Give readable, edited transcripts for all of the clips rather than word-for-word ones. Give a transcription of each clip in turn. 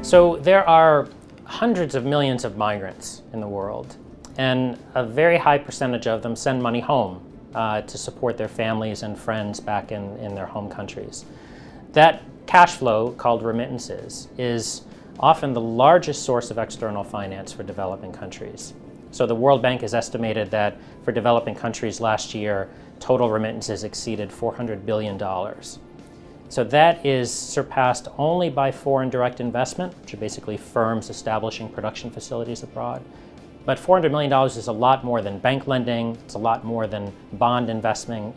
So there are hundreds of millions of migrants in the world, and a very high percentage of them send money home to support their families and friends back in their home countries. That cash flow, called remittances, is often the largest source of external finance for developing countries. So the World Bank has estimated that for developing countries last year, total remittances exceeded $400 billion. So that is surpassed only by foreign direct investment, which are basically firms establishing production facilities abroad. But $400 million is a lot more than bank lending, it's a lot more than bond investment,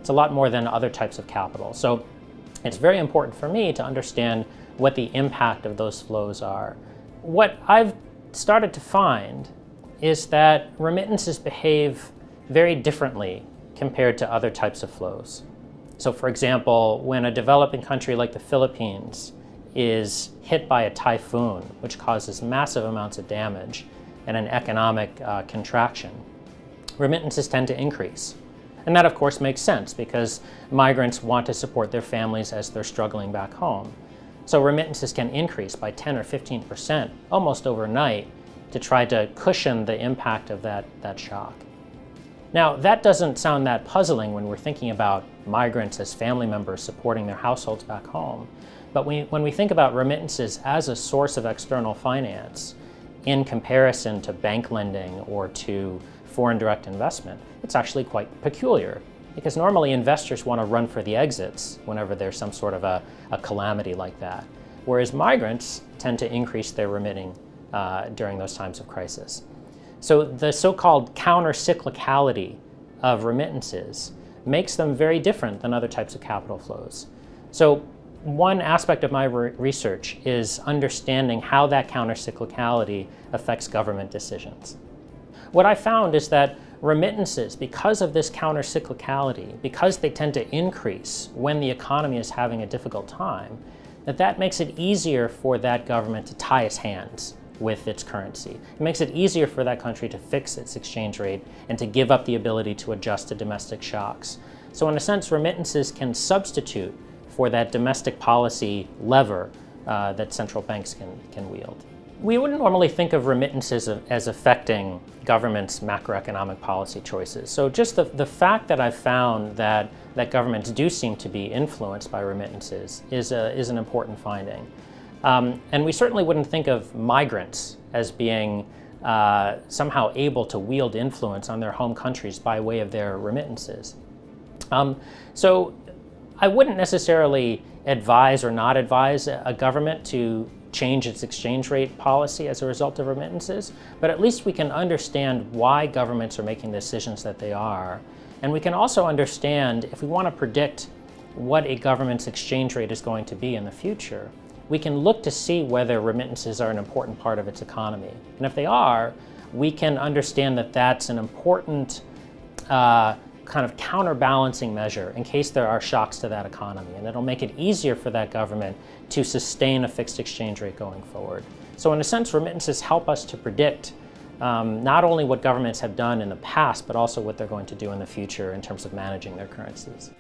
it's a lot more than other types of capital. So it's very important for me to understand what the impact of those flows are. What I've started to find is that remittances behave very differently compared to other types of flows. So for example, when a developing country like the Philippines is hit by a typhoon, which causes massive amounts of damage and an economic contraction, remittances tend to increase. And that of course makes sense because migrants want to support their families as they're struggling back home. So remittances can increase by 10 or 15% almost overnight to try to cushion the impact of that shock. Now, that doesn't sound that puzzling when we're thinking about migrants as family members supporting their households back home. But when we think about remittances as a source of external finance in comparison to bank lending or to foreign direct investment, it's actually quite peculiar. Because normally investors want to run for the exits whenever there's some sort of a calamity like that. Whereas migrants tend to increase their remitting during those times of crisis. So the so-called counter-cyclicality of remittances makes them very different than other types of capital flows. So one aspect of my research is understanding how that counter-cyclicality affects government decisions. What I found is that remittances, because of this counter-cyclicality, because they tend to increase when the economy is having a difficult time, that makes it easier for that government to tie its hands with its currency. It makes it easier for that country to fix its exchange rate and to give up the ability to adjust to domestic shocks. So in a sense, remittances can substitute for that domestic policy lever that central banks can wield. We wouldn't normally think of remittances as affecting governments' macroeconomic policy choices. So just the fact that I've found that governments do seem to be influenced by remittances is an important finding. And we certainly wouldn't think of migrants as being somehow able to wield influence on their home countries by way of their remittances. So I wouldn't necessarily advise or not advise a government to change its exchange rate policy as a result of remittances, but at least we can understand why governments are making the decisions that they are. And we can also understand, if we want to predict what a government's exchange rate is going to be in the future, we can look to see whether remittances are an important part of its economy. And if they are, we can understand that that's an important kind of counterbalancing measure in case there are shocks to that economy. And it'll make it easier for that government to sustain a fixed exchange rate going forward. So in a sense, remittances help us to predict not only what governments have done in the past, but also what they're going to do in the future in terms of managing their currencies.